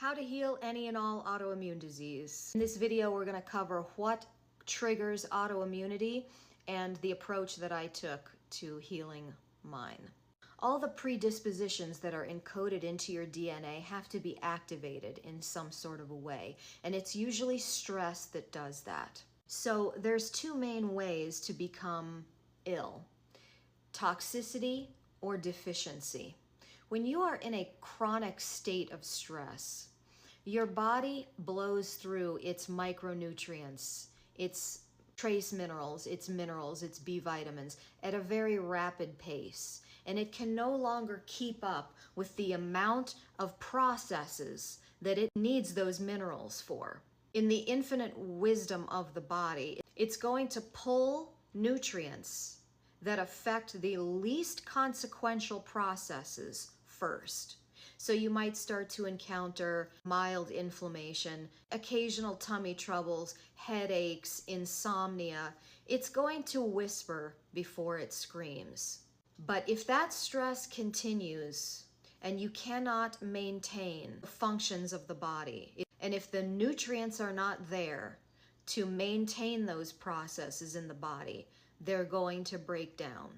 How to heal any and all autoimmune disease. In this video, we're going to cover what triggers autoimmunity and the approach that I took to healing mine. All the predispositions that are encoded into your DNA have to be activated in some sort of a way, and it's usually stress that does that. So there's two main ways to become ill: toxicity or deficiency. When you are in a chronic state of stress, your body blows through its micronutrients, its trace minerals, its B vitamins at a very rapid pace. And it can no longer keep up with the amount of processes that it needs those minerals for. In the infinite wisdom of the body, it's going to pull nutrients that affect the least consequential processes first. So you might start to encounter mild inflammation, occasional tummy troubles, headaches, insomnia. It's going to whisper before it screams. But if that stress continues and you cannot maintain the functions of the body, and if the nutrients are not there to maintain those processes in the body, they're going to break down.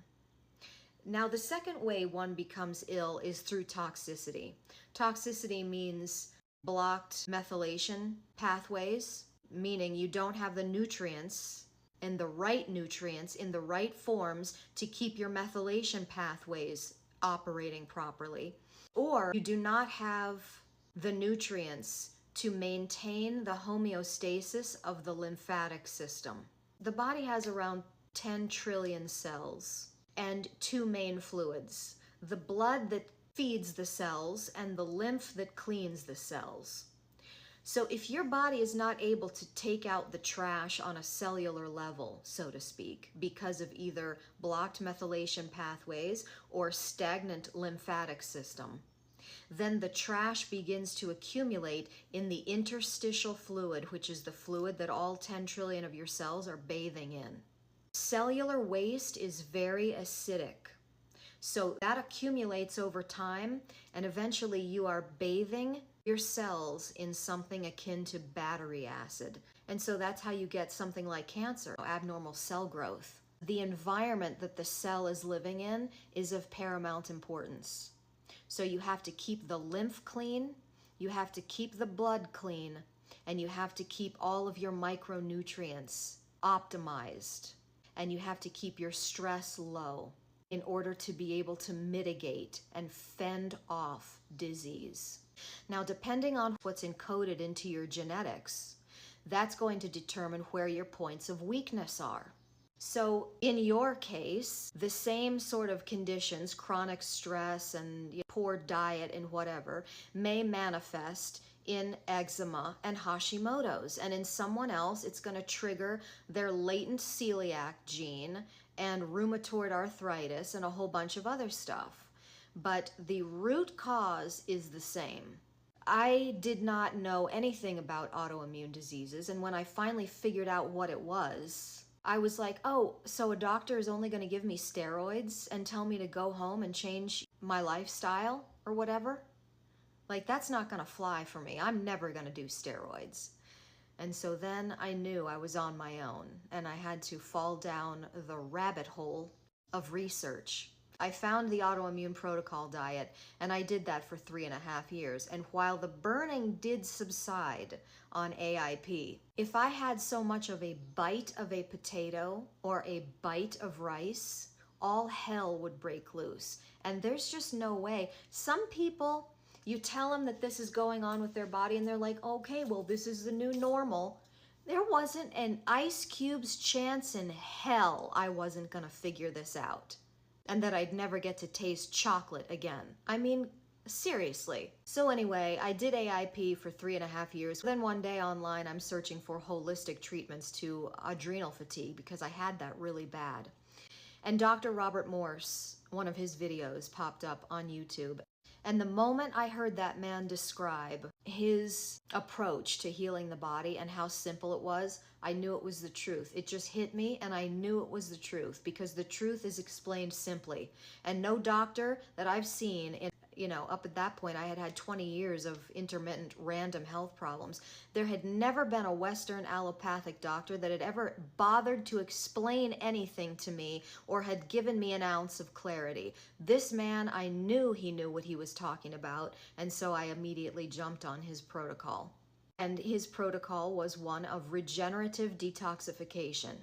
Now, the second way one becomes ill is through toxicity. Toxicity means blocked methylation pathways, meaning you don't have the nutrients and the right nutrients in the right forms to keep your methylation pathways operating properly, or you do not have the nutrients to maintain the homeostasis of the lymphatic system. The body has around 10 trillion cells and two main fluids: the blood that feeds the cells and the lymph that cleans the cells. So if your body is not able to take out the trash on a cellular level, so to speak, because of either blocked methylation pathways or stagnant lymphatic system, then the trash begins to accumulate in the interstitial fluid, which is the fluid that all 10 trillion of your cells are bathing in. Cellular waste is very acidic, so that accumulates over time, and eventually you are bathing your cells in something akin to battery acid. And so that's how you get something like cancer, abnormal cell growth. The environment that the cell is living in is of paramount importance. So you have to keep the lymph clean, you have to keep the blood clean, and you have to keep all of your micronutrients optimized. And you have to keep your stress low in order to be able to mitigate and fend off disease. Now, depending on what's encoded into your genetics, that's going to determine where your points of weakness are. So in your case, the same sort of conditions, chronic stress and poor diet and whatever, may manifest in eczema and Hashimoto's. And in someone else, it's going to trigger their latent celiac gene and rheumatoid arthritis and a whole bunch of other stuff. But the root cause is the same. I did not know anything about autoimmune diseases, and when I finally figured out what it was, I was like, oh, so a doctor is only going to give me steroids and tell me to go home and change my lifestyle or whatever? Like, that's not going to fly for me. I'm never going to do steroids. And so then I knew I was on my own, and I had to fall down the rabbit hole of research. I found the autoimmune protocol diet, and I did that for 3.5 years. And while the burning did subside on AIP, if I had so much of a bite of a potato or a bite of rice, all hell would break loose. And there's just no way. Some people, you tell them that this is going on with their body, and they're like, okay, well, this is the new normal. There wasn't an ice cube's chance in hell I wasn't gonna figure this out, and that I'd never get to taste chocolate again. I mean, seriously. So anyway, I did AIP for 3.5 years. Then one day online, I'm searching for holistic treatments to adrenal fatigue because I had that really bad. And Dr. Robert Morse, one of his videos popped up on YouTube. And the moment I heard that man describe his approach to healing the body and how simple it was, I knew it was the truth. It just hit me, and I knew it was the truth, because the truth is explained simply. And no doctor that I've seen You know, up at that point, I had had 20 years of intermittent random health problems. There had never been a Western allopathic doctor that had ever bothered to explain anything to me or had given me an ounce of clarity. This man, I knew he knew what he was talking about, and so I immediately jumped on his protocol. And his protocol was one of regenerative detoxification,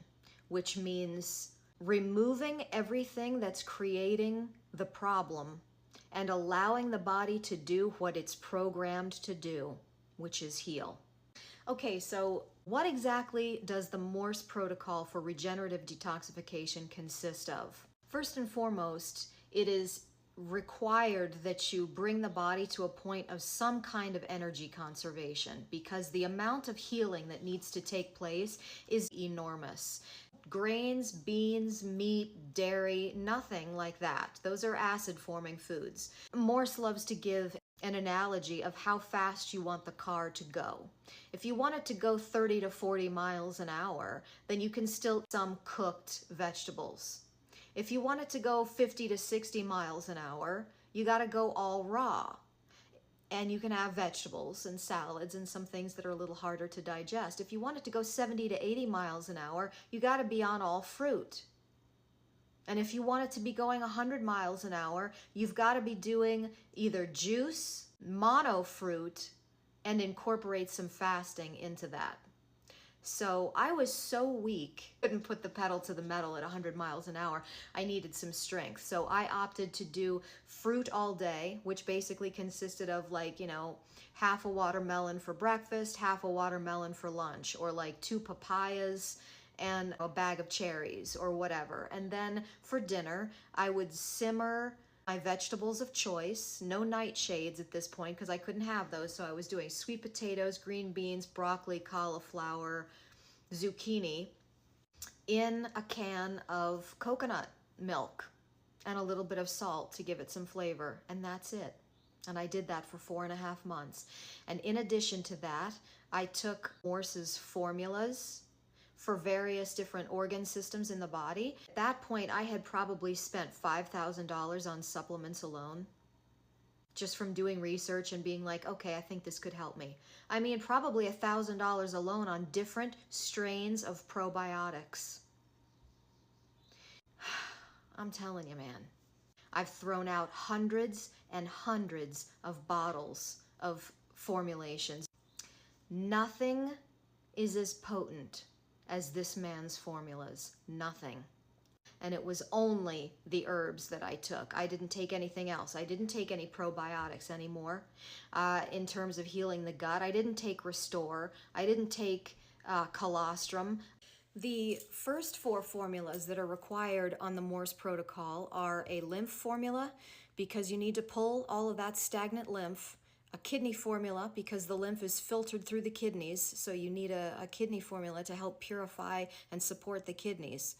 which means removing everything that's creating the problem and allowing the body to do what it's programmed to do, which is heal. Okay, so what exactly does the Morse protocol for regenerative detoxification consist of? First and foremost, it is required that you bring the body to a point of some kind of energy conservation, because the amount of healing that needs to take place is enormous. Grains, beans, meat, dairy, nothing like that. Those are acid-forming foods. Morse loves to give an analogy of how fast you want the car to go. If you want it to go 30 to 40 miles an hour, then you can still eat some cooked vegetables. If you want it to go 50 to 60 miles an hour, you got to go all raw. And you can have vegetables and salads and some things that are a little harder to digest. If you want it to go 70 to 80 miles an hour, you got to be on all fruit. And if you want it to be going 100 miles an hour, you've got to be doing either juice, mono fruit, and incorporate some fasting into that. So I was so weak, couldn't put the pedal to the metal at 100 miles an hour. I needed some strength. So I opted to do fruit all day, which basically consisted of, like, you know, half a watermelon for breakfast, half a watermelon for lunch, or like 2 papayas and a bag of cherries or whatever. And then for dinner, I would simmer my vegetables of choice, no nightshades at this point because I couldn't have those, so I was doing sweet potatoes, green beans, broccoli, cauliflower, zucchini in a can of coconut milk and a little bit of salt to give it some flavor, and that's it. And I did that for 4.5 months. And in addition to that, I took Morse's formulas for various different organ systems in the body. At that point, I had probably spent $5,000 on supplements alone, just from doing research and being like, okay, I think this could help me. I mean, probably $1,000 alone on different strains of probiotics. I'm telling you, man, I've thrown out hundreds and hundreds of bottles of formulations. Nothing is as potent as this man's formulas. Nothing. And it was only the herbs that I took. I didn't take anything else. I didn't take any probiotics anymore. In terms of healing the gut, I didn't take Restore. I didn't take colostrum. The first 4 formulas that are required on the Morse protocol are a lymph formula, because you need to pull all of that stagnant lymph, a kidney formula because the lymph is filtered through the kidneys, so you need a kidney formula to help purify and support the kidneys.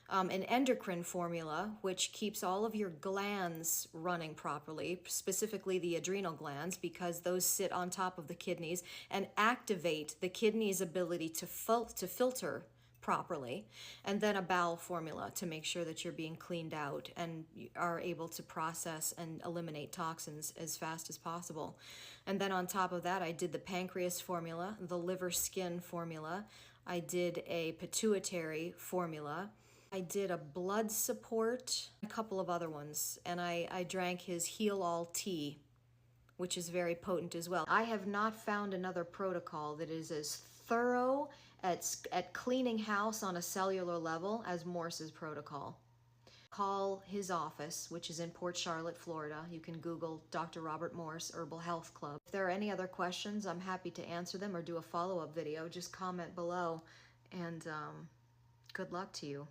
An endocrine formula, which keeps all of your glands running properly, specifically the adrenal glands, because those sit on top of the kidneys and activate the kidney's ability to filter properly. And then a bowel formula to make sure that you're being cleaned out and are able to process and eliminate toxins as fast as possible. And then on top of that, I did the pancreas formula, the liver skin formula. I did a pituitary formula. I did a blood support, a couple of other ones, and I drank his Heal All tea, which is very potent as well. I have not found another protocol that is as thorough at cleaning house on a cellular level as Morse's protocol. Call his office, which is in Port Charlotte, Florida. You can Google Dr. Robert Morse Herbal Health Club. If there are any other questions, I'm happy to answer them or do a follow-up video. Just comment below, and good luck to you.